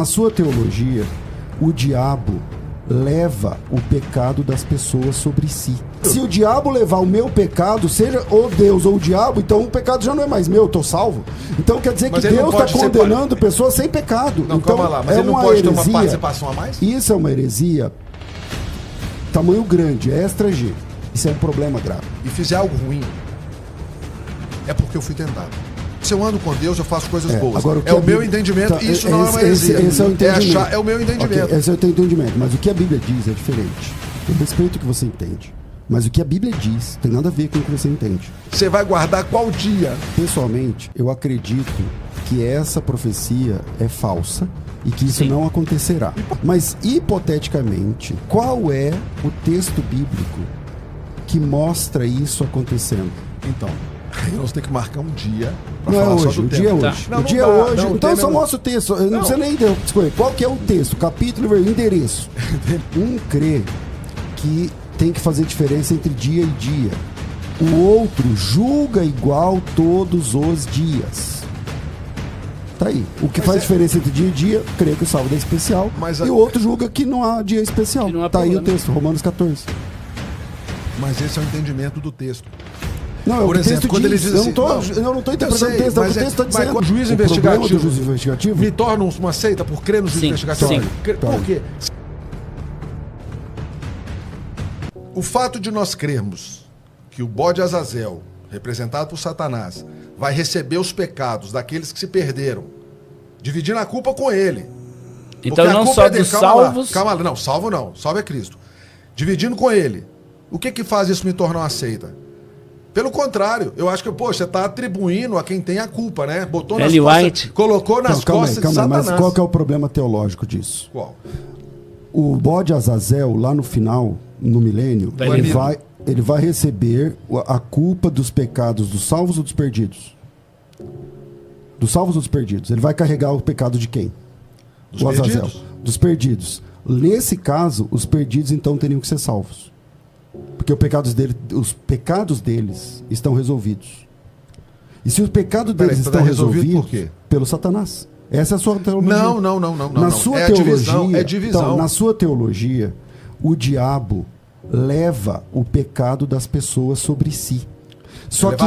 na sua teologia, o diabo leva o pecado das pessoas sobre si. Se o diabo levar o meu pecado, seja ou Deus ou o diabo, então o pecado já não é mais meu, eu tô salvo. Então quer dizer que Deus está condenando pessoas sem pecado. Não, então, calma lá, mas ele não pode ter uma participação a mais? Isso é uma heresia tamanho grande, extra G. Isso é um problema grave. E fizer algo ruim, é porque eu fui tentado. Se eu ando com Deus, eu faço coisas boas. Agora, é o meu entendimento, isso não é uma heresia. Esse é o entendimento. É o meu entendimento. Okay, esse é o teu entendimento, mas o que a Bíblia diz é diferente. Eu respeito o que você entende, mas o que a Bíblia diz tem nada a ver com o que você entende. Você vai guardar qual dia? Pessoalmente, eu acredito que essa profecia é falsa e que isso não acontecerá. Mas, hipoteticamente, qual é o texto bíblico que mostra isso acontecendo? Então, aí nós temos que marcar um dia pra não falar é hoje, só do o tempo. dia é hoje. Não, o dia é hoje. não, então eu só mostro o texto. Eu não precisa nem escolher. Qual que é o texto? Capítulo e endereço. Um crê que tem que fazer diferença entre dia e dia. O outro julga igual todos os dias. Tá aí. O que faz diferença entre dia e dia, crê que o sábado é especial. E o outro julga que não há dia especial. Tá aí o texto, Romanos 14. Mas esse é o entendimento do texto. Não, por exemplo, quando ele diz assim, eu não estou interpretando o texto, o texto está dizendo. Mas o juiz investigativo me torna uma seita por crer no juiz investigativo? Sim. Por quê? O fato de nós crermos que o bode Azazel, representado por Satanás, vai receber os pecados daqueles que se perderam, dividindo a culpa com ele. Então não só dos salvos... Calma lá, não, salvo não, salvo é Cristo. Dividindo com ele. O que faz isso me tornar uma seita? Pelo contrário, eu acho que, você está atribuindo a quem tem a culpa, né? Botou nas costas, colocou nas costas de Satanás. Mas qual que é o problema teológico disso? Qual? O bode Azazel, lá no final, no milênio, ele vai receber a culpa dos pecados dos salvos ou dos perdidos? Dos salvos ou dos perdidos? Ele vai carregar o pecado de quem? Dos Azazel. Dos perdidos. Nesse caso, os perdidos então teriam que ser salvos. Porque os pecados deles estão resolvidos. E se os pecados deles estão resolvidos, por quê? Pelo Satanás. Essa é a sua teologia. Não. Na sua teologia, é divisão. Então, na sua teologia, o diabo leva o pecado das pessoas sobre si. Só que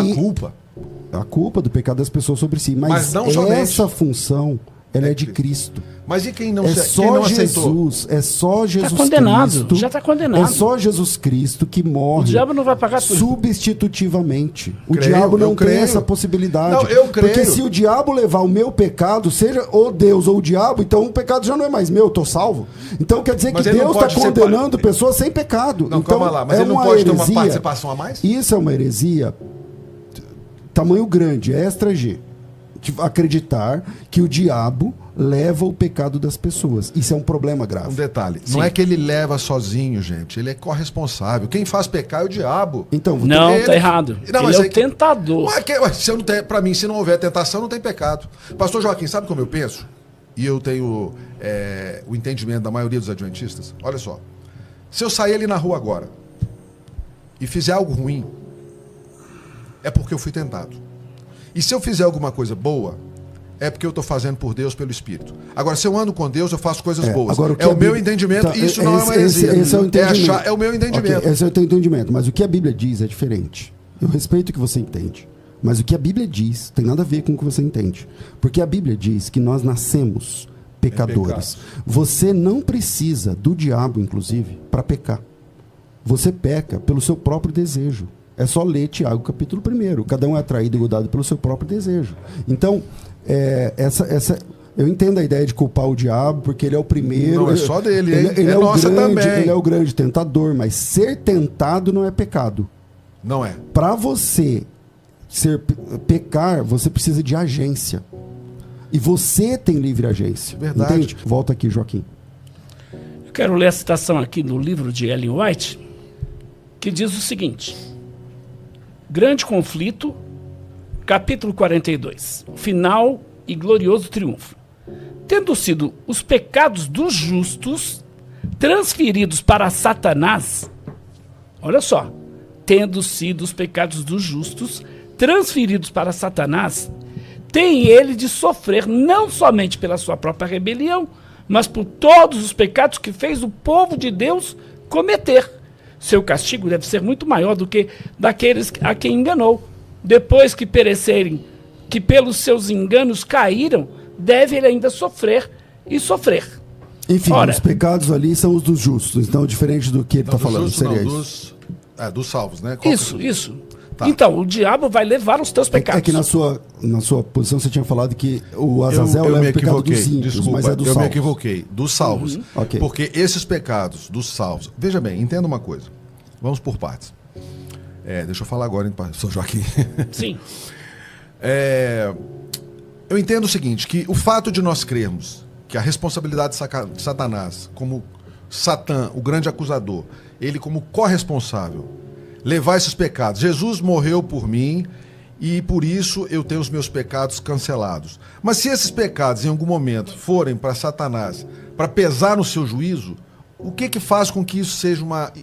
a culpa do pecado das pessoas sobre si. Mas não essa função, ela é de Cristo. Mas e quem não, quem não aceitou? É só Jesus Cristo. Já está condenado. É só Jesus Cristo que morre. O diabo não vai pagar tudo. Substitutivamente. O diabo não tem essa possibilidade. Não, eu creio. Porque se o diabo levar o meu pecado, seja ou Deus ou o diabo, então o pecado já não é mais meu, eu estou salvo. Então quer dizer que Deus está condenando pessoas sem pecado. Não, então, calma lá, mas ele não pode ter uma participação a mais? Isso é uma heresia tamanho grande, extra G. Acreditar que o diabo leva o pecado das pessoas. Isso é um problema grave. Um detalhe, não é que ele leva sozinho, gente. Ele é corresponsável. Quem faz pecar é o diabo. Então, não, tá errado. Não, ele é o tentador. Para mim, se não houver tentação, não tem pecado. Pastor Joaquim, sabe como eu penso? E eu tenho o entendimento da maioria dos adventistas. Olha só. Se eu sair ali na rua agora e fizer algo ruim, é porque eu fui tentado. E se eu fizer alguma coisa boa, é porque eu estou fazendo por Deus, pelo Espírito. Agora, se eu ando com Deus, eu faço coisas boas. É o meu entendimento, isso não é uma heresia. Esse é o entendimento. É o meu entendimento. Okay, esse é o teu entendimento. Mas o que a Bíblia diz é diferente. Eu respeito o que você entende. Mas o que a Bíblia diz tem nada a ver com o que você entende. Porque a Bíblia diz que nós nascemos pecadores. Você não precisa do diabo, inclusive, para pecar. Você peca pelo seu próprio desejo. É só ler Tiago, capítulo 1. Cada um é atraído e godado pelo seu próprio desejo. Então, eu entendo a ideia de culpar o diabo, porque ele é o primeiro. Não é só dele, hein? Ele é nossa grande, também. Ele é o grande tentador, mas ser tentado não é pecado. Não é. Para você pecar, você precisa de agência. E você tem livre agência. Verdade. Entende? Volta aqui, Joaquim. Eu quero ler a citação aqui no livro de Ellen White, que diz o seguinte: Grande conflito, capítulo 42, final e glorioso triunfo. Tendo sido os pecados dos justos transferidos para Satanás, olha só, tendo sido os pecados dos justos transferidos para Satanás, tem ele de sofrer não somente pela sua própria rebelião, mas por todos os pecados que fez o povo de Deus cometer. Seu castigo deve ser muito maior do que daqueles a quem enganou. Depois que perecerem, que pelos seus enganos caíram, deve ele ainda sofrer e sofrer. Enfim, os pecados ali são os dos justos, então diferente do que ele está falando, seria isso. Dos salvos, né? Isso. Tá. Então, o diabo vai levar os teus pecados. É que na sua posição você tinha falado que o Azazel leva o pecado dos ímpios, desculpa, mas é dos salvos. Eu me equivoquei, dos salvos. Okay. Porque esses pecados dos salvos... Veja bem, entenda uma coisa. Vamos por partes. Deixa eu falar agora, hein, pastor Joaquim. Sim. Eu entendo o seguinte, que o fato de nós crermos que a responsabilidade de Satanás, como Satã, o grande acusador, ele como corresponsável, levar esses pecados. Jesus morreu por mim e por isso eu tenho os meus pecados cancelados. Mas se esses pecados em algum momento forem para Satanás, para pesar no seu juízo, o que faz com que isso seja uma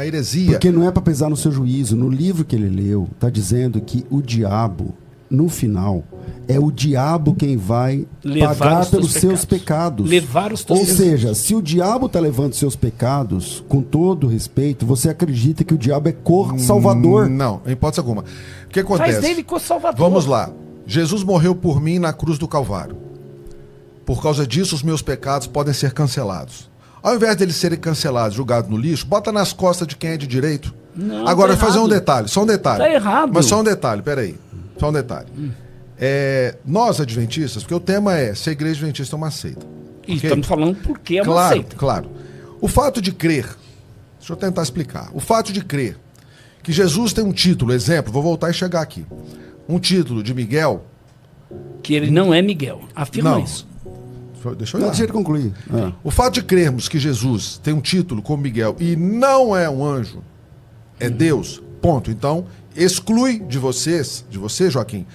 heresia? Porque não é para pesar no seu juízo. No livro que ele leu, está dizendo que o diabo, no final, é o diabo quem vai pagar pelos seus pecados. Levar os teus Ou seja, se o diabo está levando seus pecados, com todo respeito, você acredita que o diabo é salvador? Não, em hipótese alguma. O que acontece? Faz dele salvador. Vamos lá. Jesus morreu por mim na cruz do Calvário. Por causa disso, os meus pecados podem ser cancelados. Ao invés deles serem cancelados, julgados no lixo, bota nas costas de quem é de direito. Não, agora, tá fazer errado. um detalhe, só um detalhe. Tá errado. Mas só um detalhe, peraí. Só um detalhe. Nós, adventistas, porque o tema é se a igreja adventista é uma seita. E okay? estamos falando porque é uma seita. Claro. O fato de crer, deixa eu tentar explicar. O fato de crer que Jesus tem um título, exemplo, vou voltar e chegar aqui. Um título de Miguel. Que ele não é Miguel. Afirma isso. Deixa eu ir lá. Deixa ele concluir. O fato de crermos que Jesus tem um título como Miguel e não é um anjo, é Deus, ponto. Então, exclui de você, Joaquim,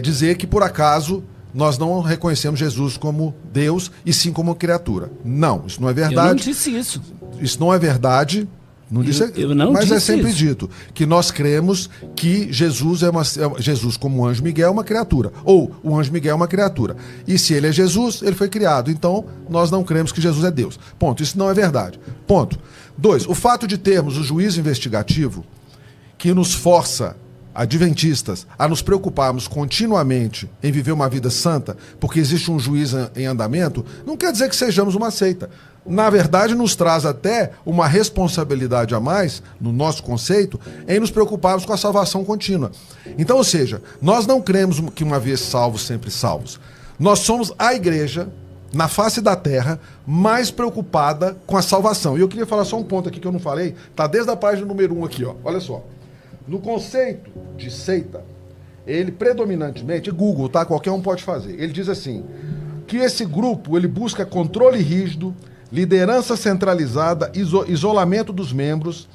dizer que por acaso nós não reconhecemos Jesus como Deus e sim como criatura. Não, isso não é verdade. Eu não disse isso. Isso não é verdade. Não disse, eu não mas disse é sempre isso. dito que nós cremos que Jesus Jesus como o anjo Miguel é uma criatura, ou o anjo Miguel é uma criatura. E se ele é Jesus, ele foi criado. Então, nós não cremos que Jesus é Deus. Ponto. Isso não é verdade. Ponto. 2. O fato de termos o juízo investigativo que nos força, adventistas, a nos preocuparmos continuamente em viver uma vida santa, porque existe um juiz em andamento, não quer dizer que sejamos uma seita. Na verdade, nos traz até uma responsabilidade a mais, no nosso conceito, em nos preocuparmos com a salvação contínua. Então, ou seja, nós não cremos que uma vez salvos, sempre salvos. Nós somos a igreja, na face da terra, mais preocupada com a salvação. E eu queria falar só um ponto aqui que eu não falei, tá desde a página número 1 aqui, ó. Olha só. No conceito de seita, ele predominantemente, Google, tá? Qualquer um pode fazer. Ele diz assim, que esse grupo, ele busca controle rígido, liderança centralizada, isolamento dos membros,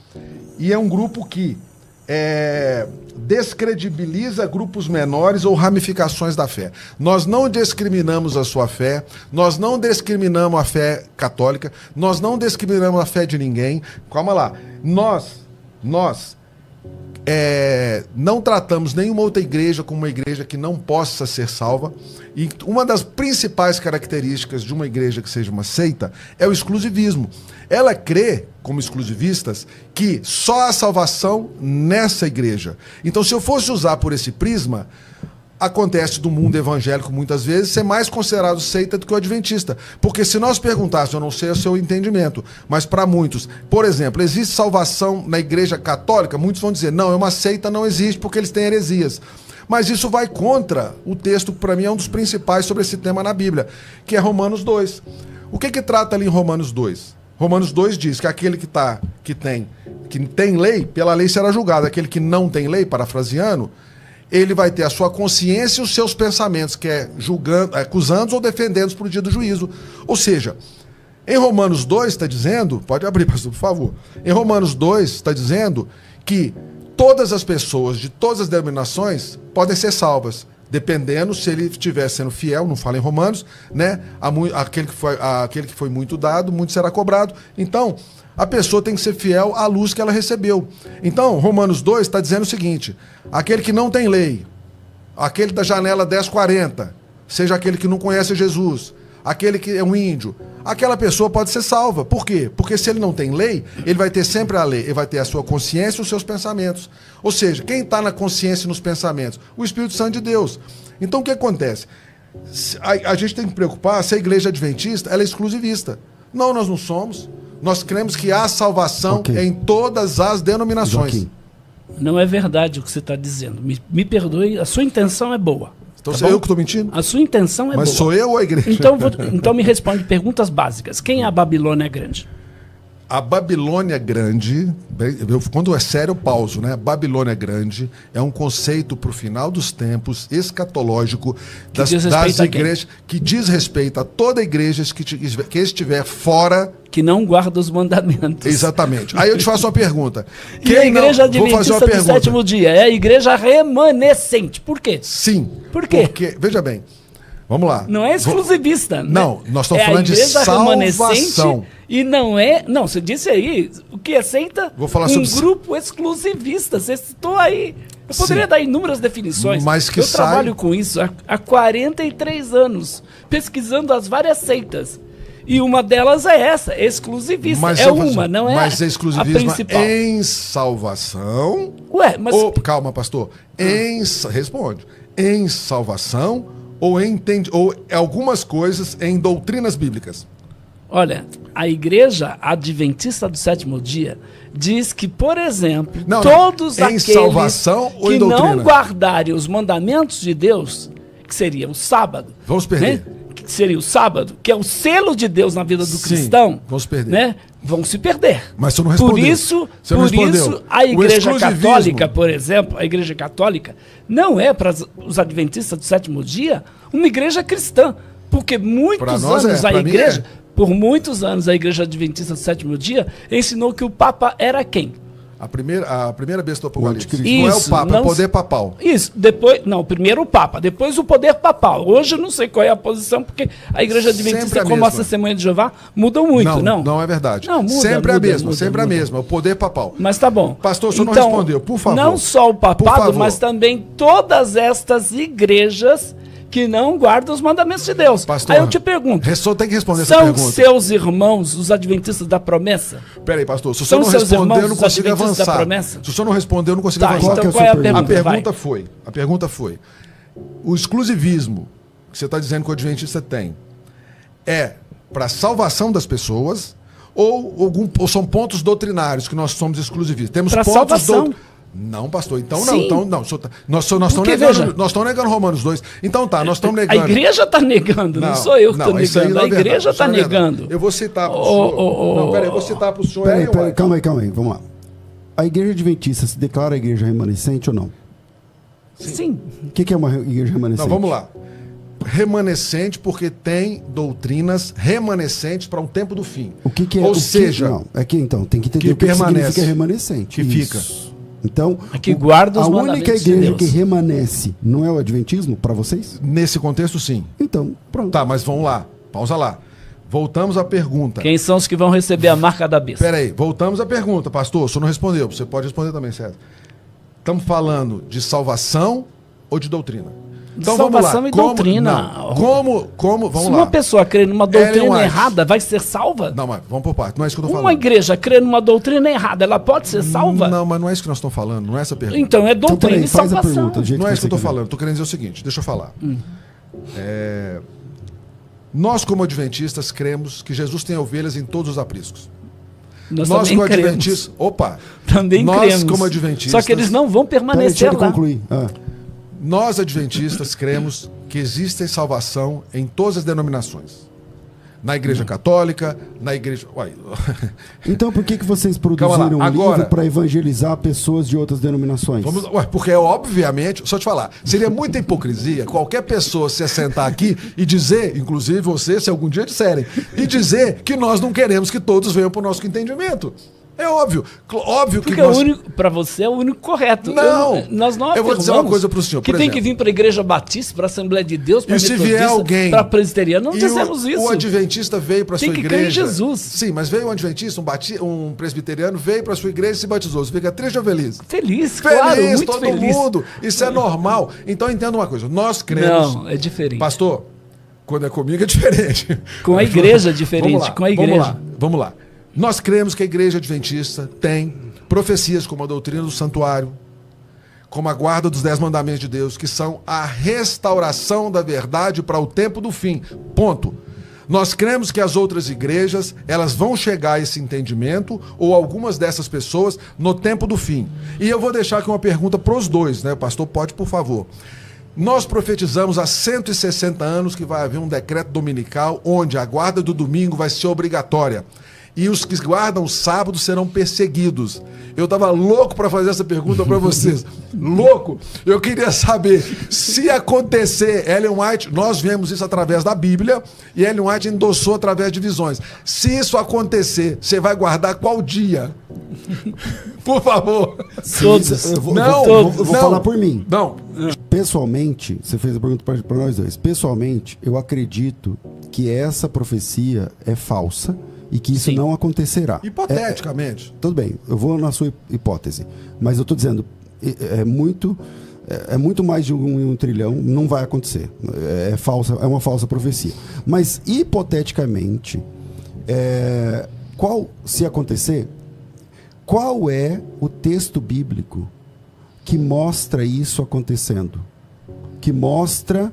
e é um grupo que descredibiliza grupos menores ou ramificações da fé. Nós não discriminamos a sua fé, nós não discriminamos a fé católica, nós não discriminamos a fé de ninguém. Calma lá. Nós não tratamos nenhuma outra igreja como uma igreja que não possa ser salva. E uma das principais características de uma igreja que seja uma seita é o exclusivismo. Ela crê, como exclusivistas, que só há salvação nessa igreja. Então, se eu fosse usar por esse prisma, acontece do mundo evangélico muitas vezes ser mais considerado seita do que o adventista. Porque se nós perguntássemos, eu não sei o seu entendimento, mas para muitos, por exemplo, existe salvação na igreja católica? Muitos vão dizer, não, é uma seita, não existe porque eles têm heresias. Mas isso vai contra o texto que para mim é um dos principais sobre esse tema na Bíblia, que é Romanos 2. O que trata ali em Romanos 2? Romanos 2 diz que aquele que tem lei, pela lei será julgado. Aquele que não tem lei, parafraseando, ele vai ter a sua consciência e os seus pensamentos, que é julgando, acusando ou defendendo para o dia do juízo. Ou seja, em Romanos 2 está dizendo, pode abrir, pastor, por favor. Em Romanos 2 está dizendo que todas as pessoas de todas as denominações podem ser salvas, dependendo se ele estiver sendo fiel, não fala em Romanos, né? Aquele que foi muito dado, muito será cobrado. Então, a pessoa tem que ser fiel à luz que ela recebeu. Então, Romanos 2 está dizendo o seguinte, aquele que não tem lei, aquele da janela 1040, seja aquele que não conhece Jesus, aquele que é um índio, aquela pessoa pode ser salva. Por quê? Porque se ele não tem lei, ele vai ter sempre a lei, ele vai ter a sua consciência e os seus pensamentos. Ou seja, quem está na consciência e nos pensamentos? O Espírito Santo de Deus. Então o que acontece? A gente tem que preocupar se a igreja adventista ela é exclusivista. Não, nós não somos. Nós cremos que há salvação em todas as denominações. Joaquim. Não é verdade o que você está dizendo. Me perdoe, a sua intenção é boa. Então sou eu que estou mentindo? A sua intenção é boa. Mas sou eu ou a igreja? Então me responde perguntas básicas. Quem é a Babilônia Grande? A Babilônia Grande, quando é sério eu pauso, né? Babilônia Grande é um conceito para o final dos tempos, escatológico, das igrejas, que diz respeito a toda igreja que estiver fora... Que não guarda os mandamentos. Exatamente. Aí eu te faço uma pergunta. E a igreja adventista do sétimo dia é a igreja remanescente. Por quê? Sim. Por quê? Porque, veja bem, vamos lá. Não é exclusivista. Não, nós estamos falando de salvação. E não é... Não, você disse aí, o que aceita Vou falar um sobre... grupo exclusivista. Você citou aí. Eu poderia dar inúmeras definições. Mas que eu trabalho com isso há 43 anos, pesquisando as várias seitas. E uma delas é essa, exclusivista. Mas é uma, não é mas exclusivismo a principal. Em salvação... Ué, mas... calma, pastor. Responde. Em salvação ou algumas coisas em doutrinas bíblicas? Olha, a igreja adventista do sétimo dia diz que, por exemplo, não, todos em aqueles salvação ou que em doutrina? não guardarem os mandamentos de Deus, que seria o sábado... Vamos perder. Né? Que seria o sábado, que é o selo de Deus na vida do cristão, vamos perder. Né? Vão se perder. Mas você não respondeu. Por isso, a igreja católica, por exemplo, a igreja católica não é para os adventistas do sétimo dia uma igreja cristã, porque por muitos anos a igreja adventista do sétimo dia ensinou que o Papa era quem? A primeira besta do Apocalipse. Isso, não é o Papa, é o poder papal. Isso, depois, não, primeiro o Papa, depois o poder papal. Hoje eu não sei qual é a posição, porque a igreja adventista, como a Testemunha de Jeová, mudam muito, não? Não é verdade. Não, muda, sempre muda, a mesma, muda, sempre muda. a mesma, o poder papal. Mas tá bom. Pastor, o senhor não respondeu, por favor. Não só o papado, mas também todas estas igrejas que não guardam os mandamentos de Deus. Pastor, aí eu te pergunto, tem que responder essa pergunta. São seus irmãos os adventistas da promessa? Peraí, pastor, se o senhor não responder, eu não consigo avançar. Se o senhor não responder, eu não consigo avançar. Então qual é a pergunta? A pergunta foi, o exclusivismo que você está dizendo que o adventista tem é para a salvação das pessoas ou são pontos doutrinários que nós somos exclusivistas? Temos pra pontos salvação. Não, pastor, então Sim. não. Nós estamos negando Romanos 2. Então tá, nós estamos negando. A igreja está negando, não sou eu que estou negando. A igreja está negando. Eu vou citar para o senhor. Não, peraí, eu vou citar para o senhor. Peraí, calma aí, vamos lá. A igreja adventista se declara a igreja remanescente ou não? Sim. O que é uma igreja remanescente? Não, vamos lá. Remanescente porque tem doutrinas remanescentes para um tempo do fim. O que é? Ou seja, não, é que então tem que entender o que significa remanescente. Que fica. Então, guarda os a única igreja de Deus. que remanesce não é o adventismo para vocês? Nesse contexto, sim. Então, pronto. Tá, mas vamos lá. Pausa lá. Voltamos à pergunta. Quem são os que vão receber a marca da besta? Peraí, voltamos à pergunta, pastor. O senhor não respondeu. Você pode responder também, certo? Estamos falando de salvação ou de doutrina? Então salvação vamos lá. E doutrina. Vamos Se lá. uma pessoa crê numa doutrina errada, vai ser salva? Não, mas vamos por parte. Não é isso que eu estou falando. Uma igreja crê numa doutrina errada, ela pode ser salva? Não, mas não é isso que nós estamos falando. Não é essa pergunta. Então é doutrina e salvação. Não é isso que eu estou falando. Estou querendo dizer o seguinte. Deixa eu falar. Nós, como adventistas, cremos que Jesus tem ovelhas em todos os apriscos. Nós como adventistas... Opa! Também cremos. Como adventistas... Só que eles não vão permanecer lá. Concluir. Nós, adventistas, cremos que existe salvação em todas as denominações. Na igreja católica, na igreja... Então por que vocês produziram um livro para evangelizar pessoas de outras denominações? Porque, obviamente, só te falar, seria muita hipocrisia qualquer pessoa se assentar aqui e dizer, inclusive você, se algum dia disserem, e dizer que nós não queremos que todos venham para o nosso entendimento. É óbvio. Óbvio Porque que nós... para você é o único correto. Não. Nós não Eu vou dizer uma coisa pro senhor, que por tem que exemplo. vir para a Igreja Batista, para a Assembleia de Deus, para E se vier alguém... para a presbiteriana. Não e dizemos isso. O adventista veio para sua Tem que igreja... crer em Jesus. Sim, mas veio um adventista, um presbiteriano, veio para sua igreja e se batizou. Você fica triste ou feliz? Feliz, claro, muito todo feliz. mundo. Isso é normal. Então entenda uma coisa. Nós cremos... Não, é diferente. Pastor, quando é comigo é diferente. Com a igreja é diferente. Vamos lá, com a igreja. Vamos lá. Nós cremos que a igreja adventista tem profecias como a doutrina do santuário, como a guarda dos 10 mandamentos de Deus, que são a restauração da verdade para o tempo do fim. Ponto. Nós cremos que as outras igrejas, elas vão chegar a esse entendimento, ou algumas dessas pessoas, no tempo do fim. E eu vou deixar aqui uma pergunta para os dois, né? Pastor, pode, por favor. Nós profetizamos há 160 anos que vai haver um decreto dominical onde a guarda do domingo vai ser obrigatória. E os que guardam o sábado serão perseguidos. Eu estava louco para fazer essa pergunta para vocês. Louco! Eu queria saber se acontecer, Ellen White, nós vemos isso através da Bíblia, e Ellen White endossou através de visões. Se isso acontecer, você vai guardar qual dia? Por favor. Todos. Eu vou Não, falar por mim. Não. Pessoalmente, você fez a pergunta para nós dois. Pessoalmente, eu acredito que essa profecia é falsa e que isso Sim. não acontecerá. Hipoteticamente. Tudo bem, eu vou na sua hipótese. Mas eu estou dizendo, é muito mais de um trilhão, não vai acontecer. É uma falsa profecia. Mas, hipoteticamente, se acontecer, qual é o texto bíblico que mostra isso acontecendo? Que mostra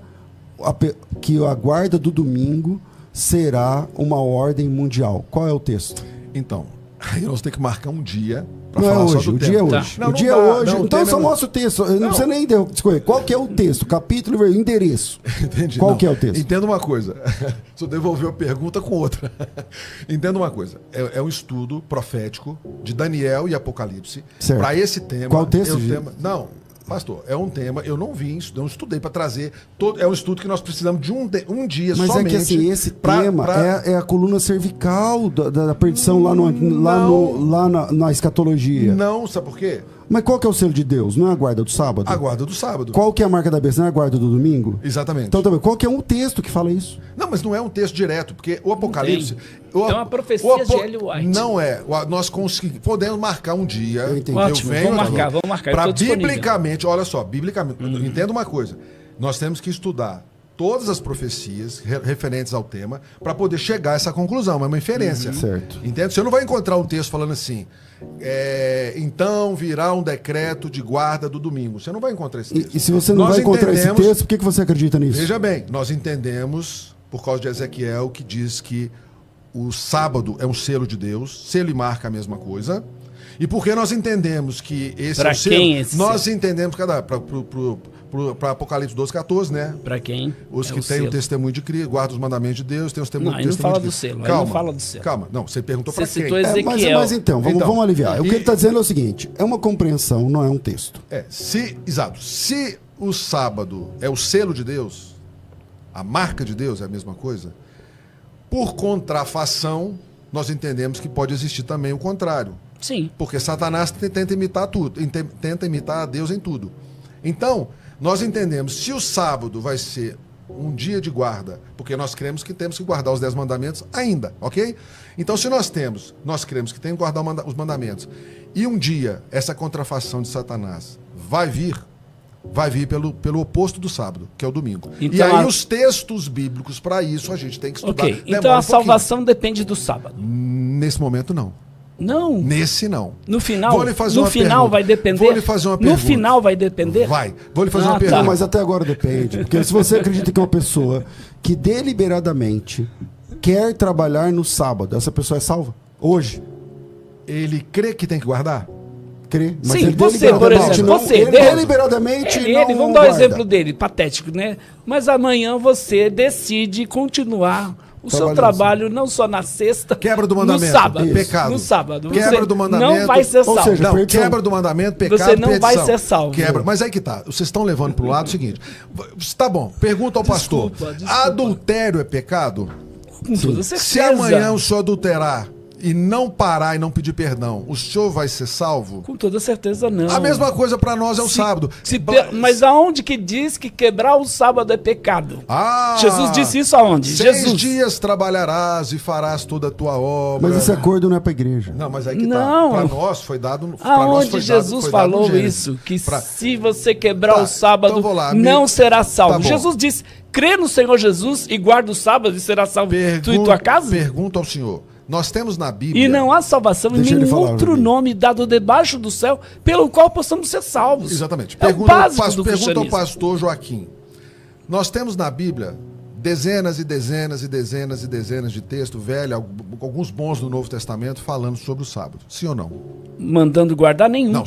que a guarda do domingo será uma ordem mundial. Qual é o texto? Então, aí nós temos que marcar um dia para Não falar é só hoje, do o tema. dia é Tá. hoje. Não, O não dia é dá, hoje. não, Então tem só mesmo. mostra o texto. Não precisa nem escolher. Qual que é o texto? Capítulo e endereço. Entendi. Qual Não, que é o texto? Entenda uma coisa. Só devolveu a pergunta com outra. Entenda uma coisa. É um estudo profético de Daniel e Apocalipse para esse tema. Qual texto? Não. Pastor, é um tema, eu não vi isso, não estudei para trazer. É um estudo que nós precisamos de um dia Mas somente. é que assim, esse tema é a coluna cervical da perdição na escatologia. Não, sabe por quê? Mas qual que é o selo de Deus? Não é a guarda do sábado? A guarda do sábado. Qual que é a marca da besta? Não é a guarda do domingo? Exatamente. Então também, qual que é um texto que fala isso? Não, mas não é um texto direto, porque o Apocalipse... É uma profecia de Ellen White. Não é. Nós podemos marcar um dia. Eu entendi. Ótimo, vamos marcar. Para Eu tô disponível. biblicamente, olha só, biblicamente, entenda uma coisa. Nós temos que estudar todas as profecias referentes ao tema para poder chegar a essa conclusão. É uma inferência. Certo. Entende? Você não vai encontrar um texto falando assim, então virá um decreto de guarda do domingo. Você não vai encontrar esse texto. E se você não vai encontrar esse texto, por que você acredita nisso? Veja bem, nós entendemos, por causa de Ezequiel, que diz que o sábado é um selo de Deus, selo e marca a mesma coisa. E porque nós entendemos que esse pra é o selo, quem esse nós entendemos para Apocalipse 12, 14, né? Para quem? Os é que têm o testemunho de Cristo, guardam os mandamentos de Deus, têm o testemunho Não, aí não testemunho fala de do Cristo. selo, aí Calma, não fala do selo. Calma, não, você perguntou Você para quem? citou Ezequiel. Mas então, vamos aliviar. O que ele está dizendo é o seguinte, é uma compreensão, não é um texto. Exato. Se o sábado é o selo de Deus, a marca de Deus é a mesma coisa, por contrafação, nós entendemos que pode existir também o contrário. Sim. Porque Satanás tenta imitar tudo, tenta imitar a Deus em tudo. Então, nós entendemos, se o sábado vai ser um dia de guarda, porque nós cremos que temos que guardar os 10 mandamentos ainda, ok? Então, se nós cremos que tem que guardar os mandamentos, e um dia essa contrafação de Satanás vai vir pelo oposto do sábado, que é o domingo. Então, e aí os textos bíblicos para isso a gente tem que estudar. Ok, então a salvação depende do sábado. Nesse momento não. Não. Nesse não. No final, Vou lhe fazer uma final pergunta. vai depender. Vou lhe fazer uma pergunta. No final vai depender. Vai. Vou lhe fazer uma tá. pergunta. Não, mas até agora depende. Porque se você acredita que é uma pessoa que deliberadamente quer trabalhar no sábado, essa pessoa é salva? Hoje? Ele crê que tem que guardar? Crê. Mas Sim, ele você, por deliberadamente exemplo, não- você, ele Deus- deliberadamente Ele, não vamos dar o guarda. exemplo dele, patético, né? Mas amanhã você decide continuar o seu trabalho não só na sexta, Quebra do mandamento. no sábado. Isso. Pecado. No sábado. Quebra Você do mandamento. não vai ser Ou salvo. seja, Não, perdição. quebra do mandamento, pecado, Você não vai perdição. ser salvo. Quebra. Mas aí que tá. Vocês estão levando pro lado o seguinte. Tá bom, pergunta ao pastor. Desculpa. Adultério é pecado? Com toda certeza. Se amanhã o senhor adulterar e não parar e não pedir perdão, o senhor vai ser salvo? Com toda certeza não. A mesma coisa para nós é o sábado. Mas aonde que diz que quebrar o sábado é pecado? Ah, Jesus disse isso aonde? 6 dias trabalharás e farás toda a tua obra. Mas esse acordo não é pra igreja. Não, mas aí que Não. tá. Para nós foi dado. Aonde Jesus falou isso? Que se você quebrar o sábado, então vou lá, não será salvo. Tá bom. Jesus disse: crê no Senhor Jesus e guarda o sábado e será salvo tu e tua casa? Pergunta ao senhor. Nós temos na Bíblia. E não há salvação em Deixa ele nenhum falar, outro Rubinho. nome dado debaixo do céu pelo qual possamos ser salvos. Exatamente. É o Pergunta básico do ao cristianismo. pastor Joaquim. Nós temos na Bíblia dezenas e dezenas e dezenas e dezenas de textos, velho, alguns bons no Novo Testamento, falando sobre o sábado. Sim ou não? Mandando guardar nenhum. Não,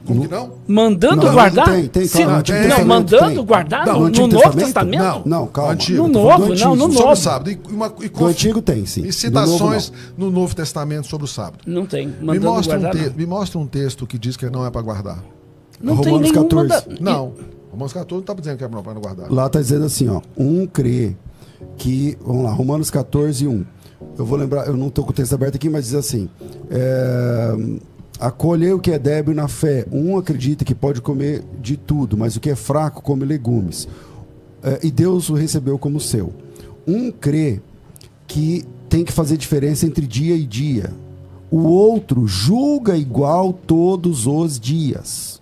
como que não? Mandando Não, guardar? tem, Se- claro, no Antigo não, Testamento mandando tem. guardar Não, no, no no Antigo Novo Testamento? Testamento? Não. Calma. Antigo. No Tô falando do Novo, não, no Antigo. Sobre o Novo. sábado. Do Antigo tem, sim. E Do Novo, citações no Novo Testamento sobre o sábado. Não tem. Me Mandando mostra, guardar, não. me mostra um texto que diz que não é para guardar. Não tem Romanos nenhum 14. Não. Romanos 14 não está dizendo que é para não guardar. Lá está dizendo assim, ó, crê que, vamos lá, Romanos 14, 1. Eu vou lembrar, eu não estou com o texto aberto aqui, mas diz assim, acolhei o que é débil na fé, acredita que pode comer de tudo, mas o que é fraco come legumes, e Deus o recebeu como seu. Crê que tem que fazer diferença entre dia e dia, o outro julga igual todos os dias.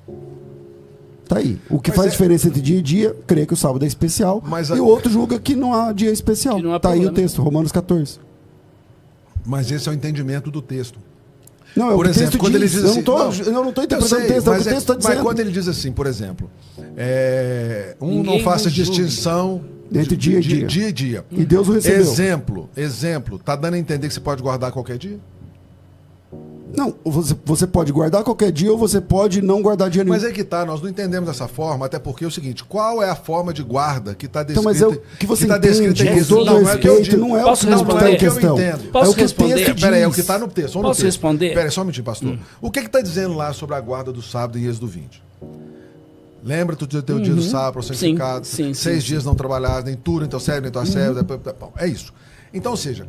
Tá aí. O que faz diferença entre dia e dia, crê que o sábado é especial, e o outro julga que não há dia especial. Que não há Tá aí problema. o texto, Romanos 14. Mas esse é o entendimento do texto. Não, é Por o que o exemplo, texto quando ele diz. diz Eu assim, não estou interpretando eu sei, o texto, é o que mas o texto está mas dizendo. quando ele diz assim, por exemplo, não Ninguém faça nos julgue. distinção Entre dia e dia. dia e dia. E Deus o recebeu. Exemplo, tá dando a entender que você pode guardar qualquer dia? Não, você pode guardar qualquer dia ou você pode não guardar dia nenhum. Mas é que tá, nós não entendemos dessa forma, até porque é o seguinte, qual é a forma de guarda que está Então, descrita? mas é o que você tá entende, descrita em com Êxodo? todo Não é o que eu respeito, digo. não é Posso o que responder? está em É o que eu questão. entendo. Posso É o que responder? o texto Peraí, é o diz. que está no texto. Vamos no Posso texto. responder? Peraí, só um minutinho, pastor. O que está dizendo lá sobre a guarda do sábado em Êxodo 20? Lembra do teu dia do sábado, para o santificado, Sim, 6 dias não trabalhar, nem tu, nem teu servo, nem tua serva. Bom, é isso. Então, ou seja,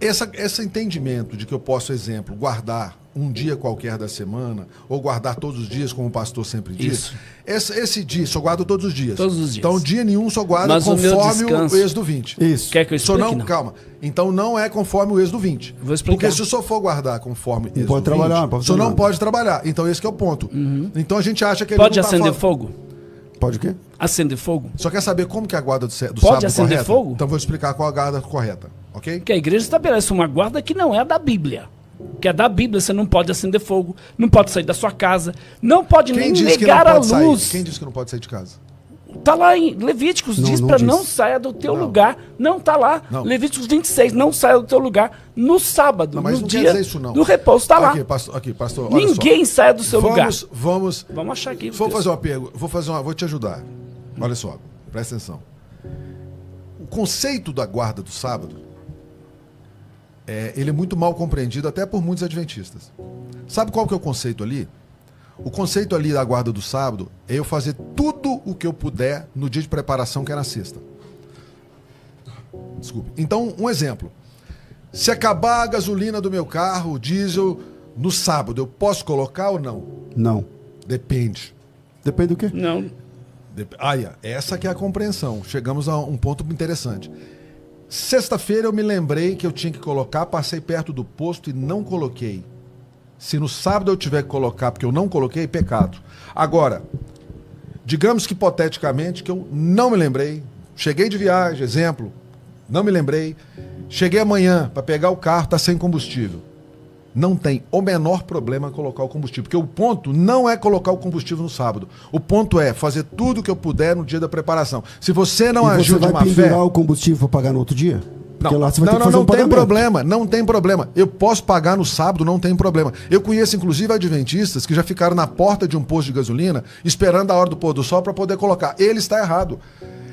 esse entendimento de que eu posso, exemplo, guardar um dia qualquer da semana, ou guardar todos os dias, como o pastor sempre diz, esse dia só guardo todos os dias. Todos os dias. Então, dia nenhum só guarda Mas o meu conforme o descanso- Êxodo 20. Isso. Quer que eu Só explique? não, calma. Então não é conforme o Êxodo 20. Vou explicar. Porque se o senhor for guardar conforme Êxodo pode trabalhar, 20, não pode o senhor fazer não nada. pode trabalhar. Então esse que é o ponto. Então a gente acha que ele Pode não tá acender falando- fogo? Pode o quê? Acender fogo? Só quer saber como que é a guarda do sábado Pode acender correta? fogo? Então vou te explicar qual a guarda correta, ok? Que a igreja estabelece uma guarda que não é da Bíblia. Que é da Bíblia, você não pode acender fogo, não pode sair da sua casa, não pode nem disse que negar não a pode sair? luz. Quem disse que não pode sair de casa? Tá lá em Levíticos, Não, diz não para diz. não saia do teu Não. lugar. Não, tá lá. Não. Levíticos 26, não saia do teu lugar no sábado, Não, mas no não dia quer dizer isso não. do repouso, tá lá. Aqui, pastor, olha Ninguém só. saia do seu lugar. Vamos Vamos achar aqui. Vou fazer uma pergunta, vou te ajudar. Olha só, presta atenção. O conceito da guarda do sábado, ele é muito mal compreendido até por muitos adventistas. Sabe qual que é o conceito ali? O conceito ali da guarda do sábado é eu fazer tudo o que eu puder no dia de preparação, que é na sexta. Desculpe. Então, um exemplo. Se acabar a gasolina do meu carro, o diesel, no sábado, eu posso colocar ou não? Não. Depende. Depende do quê? Não. Essa que é a compreensão. Chegamos a um ponto interessante. Sexta-feira eu me lembrei que eu tinha que colocar, passei perto do posto e não coloquei. Se no sábado eu tiver que colocar porque eu não coloquei, pecado. Agora, digamos que hipoteticamente que eu não me lembrei, cheguei de viagem, exemplo, não me lembrei, cheguei amanhã para pegar o carro, está sem combustível. Não tem o menor problema colocar o combustível, porque o ponto não é colocar o combustível no sábado. O ponto é fazer tudo o que eu puder no dia da preparação. Se você não E agiu você de vai má fé... pendurar o combustível para pagar no outro dia? Porque lá você vai ter que fazer não um tem pagamento. problema, não tem problema. Eu posso pagar no sábado, não tem problema. Eu conheço, inclusive, adventistas que já ficaram na porta de um posto de gasolina esperando a hora do pôr do sol para poder colocar. Ele está errado.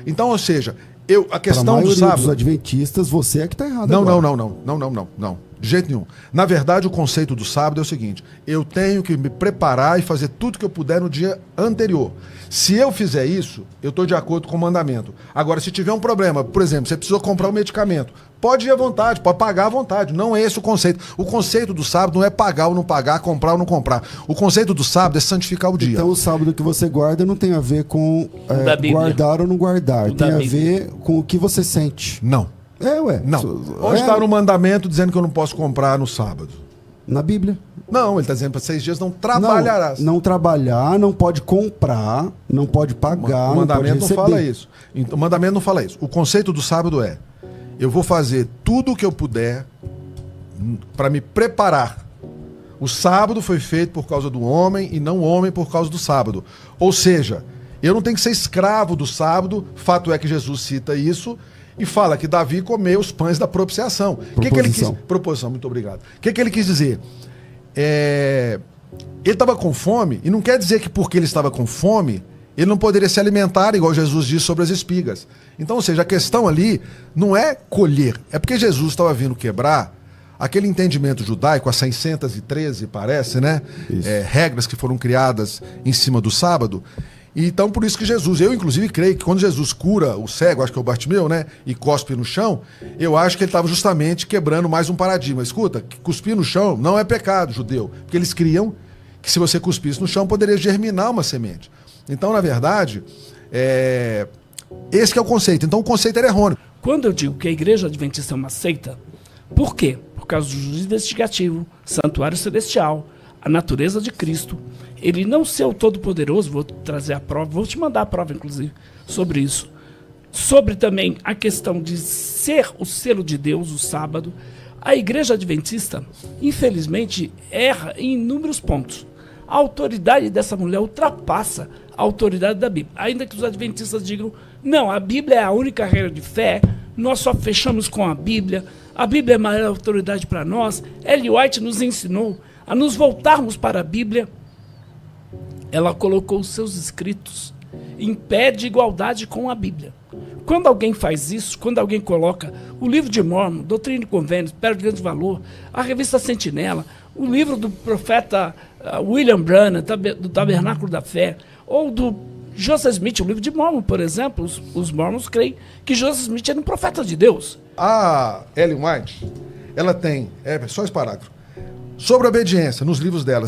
Então, ou seja, a Para a questão do maioria dos sábado... adventistas, você é que está errado Não, agora. não. De jeito nenhum. Na verdade, o conceito do sábado é o seguinte: eu tenho que me preparar e fazer tudo que eu puder no dia anterior. Se eu fizer isso, eu estou de acordo com o mandamento. Agora, se tiver um problema, por exemplo, você precisou comprar um medicamento, pode ir à vontade, pode pagar à vontade. Não é esse o conceito. O conceito do sábado não é pagar ou não pagar, comprar ou não comprar. O conceito do sábado é santificar o dia. Então o sábado que você guarda não tem a ver com guardar ou não guardar. Tem a ver com o que você sente. Não. Ué. Não. Onde está no mandamento dizendo que eu não posso comprar no sábado? Na Bíblia. Não, ele está dizendo para 6 dias não trabalharás. Não trabalhar, não pode comprar, não pode pagar, o mandamento não pode não fala isso. O mandamento não fala isso. O conceito do sábado é: eu vou fazer tudo o que eu puder para me preparar. O sábado foi feito por causa do homem e não o homem por causa do sábado. Ou seja, eu não tenho que ser escravo do sábado. Fato é que Jesus cita isso e fala que Davi comeu os pães da propiciação. O que ele quis? Proposição, muito obrigado. O que ele quis dizer? Ele estava com fome, e não quer dizer que porque ele estava com fome, ele não poderia se alimentar, igual Jesus disse sobre as espigas. Então, ou seja, a questão ali não é colher, é porque Jesus estava vindo quebrar aquele entendimento judaico, as 613, parece, né? Regras que foram criadas em cima do sábado. E então, por isso que Jesus, eu inclusive creio que quando Jesus cura o cego, acho que é o Bartimeu, né? E cospe no chão, eu acho que ele estava justamente quebrando mais um paradigma. Escuta, cuspir no chão não é pecado judeu, porque eles criam que se você cuspisse no chão, poderia germinar uma semente. Então, na verdade, esse que é o conceito. Então, o conceito era errôneo. Quando eu digo que a Igreja Adventista é uma seita, por quê? Por causa do juízo investigativo, santuário celestial, a natureza de Cristo, ele não ser o Todo-Poderoso, vou trazer a prova, vou te mandar a prova, inclusive, sobre isso. Sobre também a questão de ser o selo de Deus, o sábado. A Igreja Adventista, infelizmente, erra em inúmeros pontos. A autoridade dessa mulher ultrapassa a autoridade da Bíblia. Ainda que os adventistas digam, não, a Bíblia é a única regra de fé, nós só fechamos com a Bíblia é a maior autoridade para nós. Ellen White nos ensinou a nos voltarmos para a Bíblia. Ela colocou os seus escritos em pé de igualdade com a Bíblia. Quando alguém faz isso, quando alguém coloca o livro de Mórmon, Doutrina e Convênios, Pérola de Grande Valor, a revista Sentinela, o livro do profeta William Branham, do Tabernáculo da Fé, ou do Joseph Smith, o livro de Mórmon, por exemplo, os Mormons creem que Joseph Smith era um profeta de Deus. A Ellen White, ela tem, só esse parágrafo, sobre obediência, nos livros dela,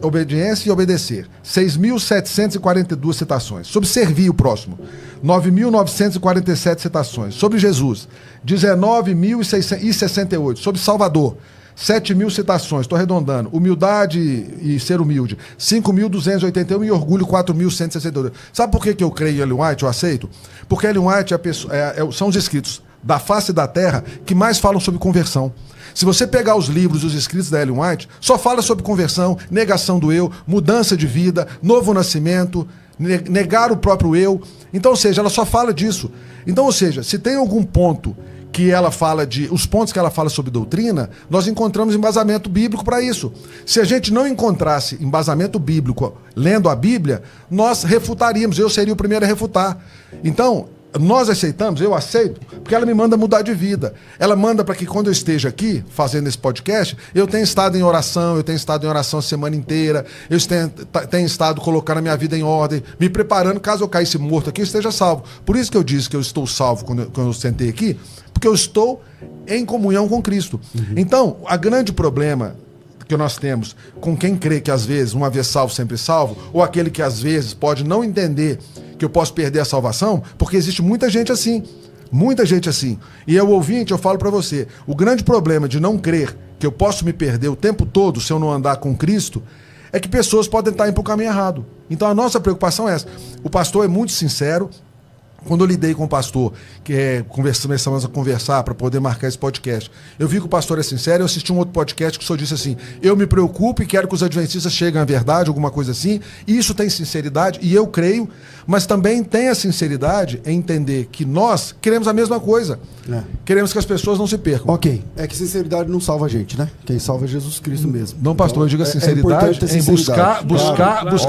obediência e obedecer, 6.742 citações. Sobre servir o próximo, 9.947 citações. Sobre Jesus, 19.068. Sobre Salvador, 7.000 citações, estou arredondando. Humildade e ser humilde, 5.281 e orgulho, 4.162. Sabe por que eu creio em Ellen White, eu aceito? Porque Ellen White são os escritos da face da terra que mais falam sobre conversão. Se você pegar os livros e os escritos da Ellen White, só fala sobre conversão, negação do eu, mudança de vida, novo nascimento, negar o próprio eu. Então, ou seja, ela só fala disso. Então, ou seja, se tem algum ponto que ela fala os pontos que ela fala sobre doutrina, nós encontramos embasamento bíblico para isso. Se a gente não encontrasse embasamento bíblico lendo a Bíblia, nós refutaríamos, eu seria o primeiro a refutar. Então, nós aceitamos, eu aceito, porque ela me manda mudar de vida. Ela manda para que quando eu esteja aqui, fazendo esse podcast, eu tenha estado em oração, a semana inteira, eu tenho estado colocando a minha vida em ordem, me preparando, caso eu caísse morto aqui, eu esteja salvo. Por isso que eu disse que eu estou salvo quando eu sentei aqui, porque eu estou em comunhão com Cristo. Então, o grande problema que nós temos com quem crê que às vezes, uma vez salvo, sempre salvo, ou aquele que às vezes pode não entender que eu posso perder a salvação, porque existe muita gente assim. Muita gente assim. E eu, ouvinte, eu falo para você, o grande problema de não crer que eu posso me perder o tempo todo se eu não andar com Cristo, é que pessoas podem estar indo para o caminho errado. Então a nossa preocupação é essa. O pastor é muito sincero. Quando eu lidei com o pastor, começamos a conversar para poder marcar esse podcast, eu vi que o pastor é sincero. Eu assisti um outro podcast que o senhor disse assim: eu me preocupo e quero que os adventistas cheguem à verdade, alguma coisa assim. E isso tem sinceridade, e eu creio, mas também tem a sinceridade em entender que nós queremos a mesma coisa. Queremos que as pessoas não se percam. Ok, é que sinceridade não salva a gente, né? Quem salva é Jesus Cristo mesmo. Não, pastor, eu digo a sinceridade em buscar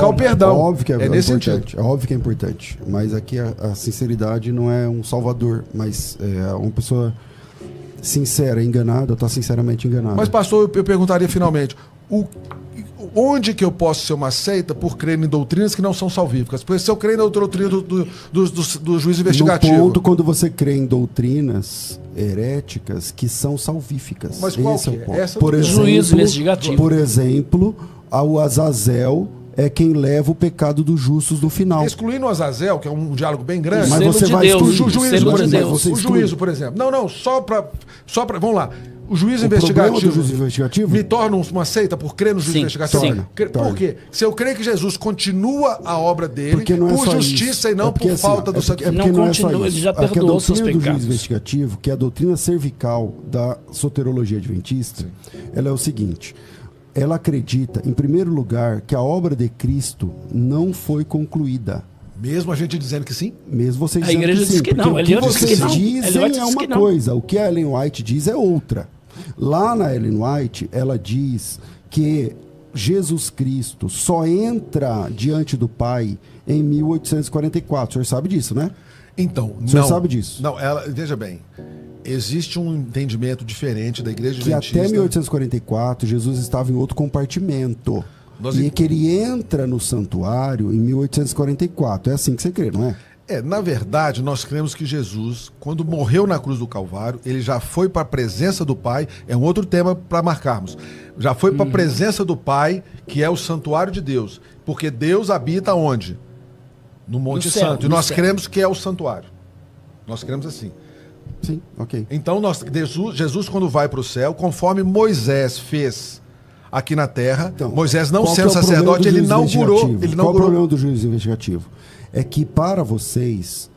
o perdão. Óbvio que é nesse importante. sentido. É óbvio que é importante. Mas aqui a sinceridade não é um salvador, mas é uma pessoa sincera e enganada, ou está sinceramente enganada. Mas, pastor, eu perguntaria finalmente, onde que eu posso ser uma seita por crer em doutrinas que não são salvíficas? Porque se eu creio na doutrina do juiz investigativo... No ponto, quando você crê em doutrinas heréticas que são salvíficas. Mas qual Esse que é o é? ponto. Essa Por do exemplo, juiz investigativo. Por exemplo, o Azazel é quem leva o pecado dos justos no final. Excluindo o Azazel, que é um diálogo bem grande... Mas Selo você de vai Deus, excluir o juízo, selo por de exemplo, Deus. o juízo, por exemplo. Não, só pra... Vamos lá. O juiz O problema do investigativo, juiz investigativo me torna uma seita por crer no juiz Sim, investigativo? sim. Torna. Por quê? Se eu creio que Jesus continua a obra dele Porque não é por só justiça isso. e não porque, por falta do é sacrifício. porque Não não é só continua, isso. ele já Aqui perdoou seus a doutrina do pecados. juiz investigativo, que é a doutrina cervical da soterologia adventista, ela é o seguinte: ela acredita, em primeiro lugar, que a obra de Cristo não foi concluída. Mesmo a gente dizendo que sim? Mesmo vocês A dizendo igreja que diz sim, que não, porque o que Ellen White diz vocês que não. dizem Ellen White é diz uma que não. coisa, o que a Ellen White diz é outra. Lá na Ellen White, ela diz que Jesus Cristo só entra diante do Pai em 1844. O senhor sabe disso, né? Então, O senhor não. sabe disso? Não, veja bem. Existe um entendimento diferente da igreja Que adventista. até 1844 Jesus estava em outro compartimento. Nós- E que ele entra no santuário em 1844. É assim que você crê, não é? Na verdade, nós cremos que Jesus, quando morreu na cruz do Calvário, ele já foi para a presença do Pai. É um outro tema para marcarmos. Já foi para a presença do Pai, que é o santuário de Deus. Porque Deus habita onde? No Monte No céu, Santo. E no nós céu. cremos que é o santuário. Nós cremos assim. Sim, ok. Então, Jesus, quando vai para o céu, conforme Moisés fez aqui na terra, Então, Moisés, não qual que sendo é o problema sacerdote, do ele juiz inaugurou. investigativo? Qual o problema do juiz investigativo? É que para vocês,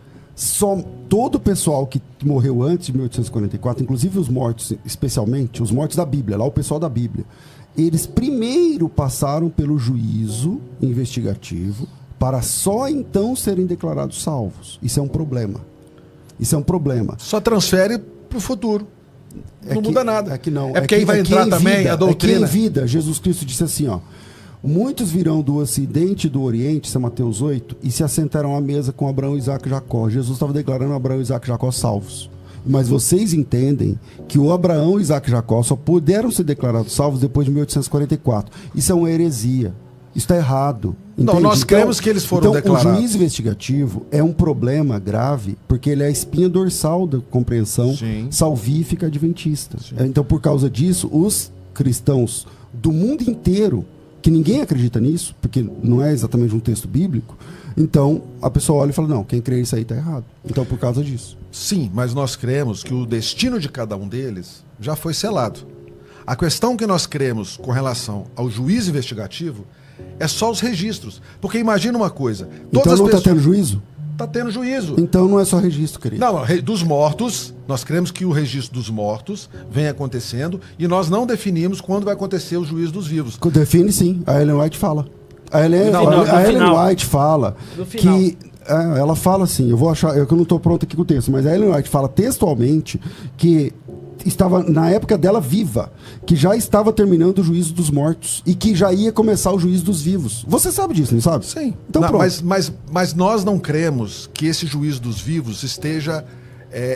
todo o pessoal que morreu antes de 1844, inclusive os mortos, especialmente, os mortos da Bíblia, lá o pessoal da Bíblia, eles primeiro passaram pelo juízo investigativo para só então serem declarados salvos. Isso é um problema. Isso é um problema. Só transfere para o futuro. Não muda nada. É que não. É porque aí vai entrar também a doutrina. É que em vida, Jesus Cristo disse assim, ó: muitos virão do ocidente e do oriente, isso é Mateus 8, e se assentaram à mesa com Abraão, Isaac e Jacó. Jesus estava declarando Abraão, Isaac e Jacó salvos. Mas vocês entendem que o Abraão, Isaac e Jacó só puderam ser declarados salvos depois de 1844. Isso é uma heresia. Isso está errado. Não, entende? nós cremos que eles foram declarados. O juiz investigativo é um problema grave porque ele é a espinha dorsal da compreensão salvífica adventista. Então, por causa disso, os cristãos do mundo inteiro, que ninguém acredita nisso, porque não é exatamente um texto bíblico, então a pessoa olha e fala, não, quem crê isso aí está errado. Então, por causa disso. Sim, mas nós cremos que o destino de cada um deles já foi selado. A questão que nós cremos com relação ao juiz investigativo é só os registros. Porque imagina uma coisa. Então não está tendo juízo? Está tendo juízo. Então não é só registro, querido. Não, dos mortos, nós cremos que o registro dos mortos vem acontecendo e nós não definimos quando vai acontecer o juízo dos vivos. Define sim, a Ellen White fala. A Ellen White fala que... ela fala assim, eu vou achar, eu não estou pronto aqui com o texto, mas a Ellen White fala textualmente que estava, na época dela, viva, que já estava terminando o juízo dos mortos e que já ia começar o juízo dos vivos. Você sabe disso, não sabe? Sim. Então, não, pronto. mas nós não cremos que esse juízo dos vivos esteja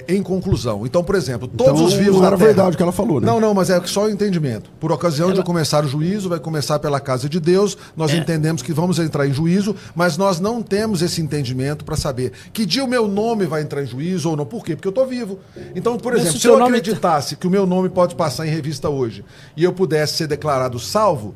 em conclusão. Então, por exemplo, todos os vivos não da era terra... verdade o que ela falou, né? Não, mas é só o entendimento. Por ocasião de começar o juízo, vai começar pela casa de Deus, nós entendemos que vamos entrar em juízo, mas nós não temos esse entendimento para saber que dia o meu nome vai entrar em juízo ou não. Por quê? Porque eu estou vivo. Então, por exemplo, se eu acreditasse que o meu nome pode passar em revista hoje e eu pudesse ser declarado salvo,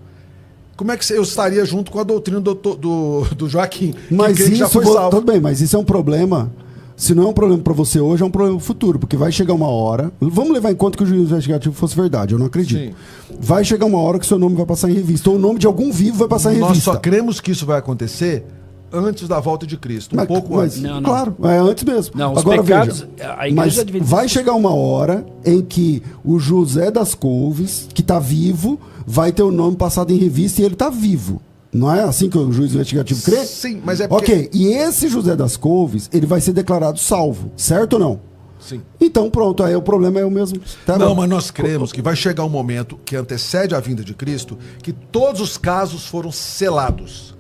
como é que eu estaria junto com a doutrina do Joaquim? Mas que já foi salvo. Tudo bem, mas isso é um problema. Se não é um problema para você hoje, é um problema futuro, porque vai chegar uma hora... Vamos levar em conta que o juízo investigativo fosse verdade, eu não acredito. Sim. Vai chegar uma hora que o seu nome vai passar em revista, ou o nome de algum vivo vai passar em revista. Nós só cremos que isso vai acontecer antes da volta de Cristo, pouco antes. Não. Claro, é antes mesmo. Não, os agora pecados, veja, a igreja mas vai chegar uma hora em que o José das Couves, que está vivo, vai ter o nome passado em revista e ele está vivo. Não é assim que o juiz investigativo crê? Sim, mas é porque... Ok, e esse José das Couves, ele vai ser declarado salvo, certo ou não? Sim. Então pronto, aí o problema é o mesmo. Tá não, bom. mas nós cremos que vai chegar um momento que antecede a vinda de Cristo, que todos os casos foram selados.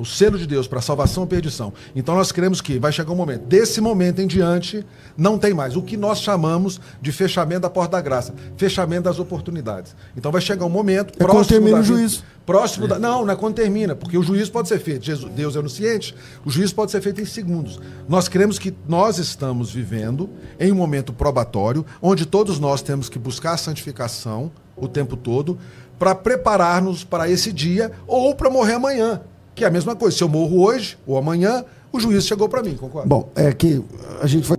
o selo de Deus para salvação ou perdição. Então nós cremos que vai chegar um momento. Desse momento em diante, não tem mais. O que nós chamamos de fechamento da porta da graça. Fechamento das oportunidades. Então vai chegar um momento próximo quando termina o juízo. Não é quando termina, porque o juízo pode ser feito. Deus é onisciente, o juízo pode ser feito em segundos. Nós cremos que nós estamos vivendo em um momento probatório, onde todos nós temos que buscar a santificação o tempo todo, para preparar-nos para esse dia ou para morrer amanhã. Que é a mesma coisa. Se eu morro hoje ou amanhã, o juízo chegou para mim, concorda? Bom, é que a gente vai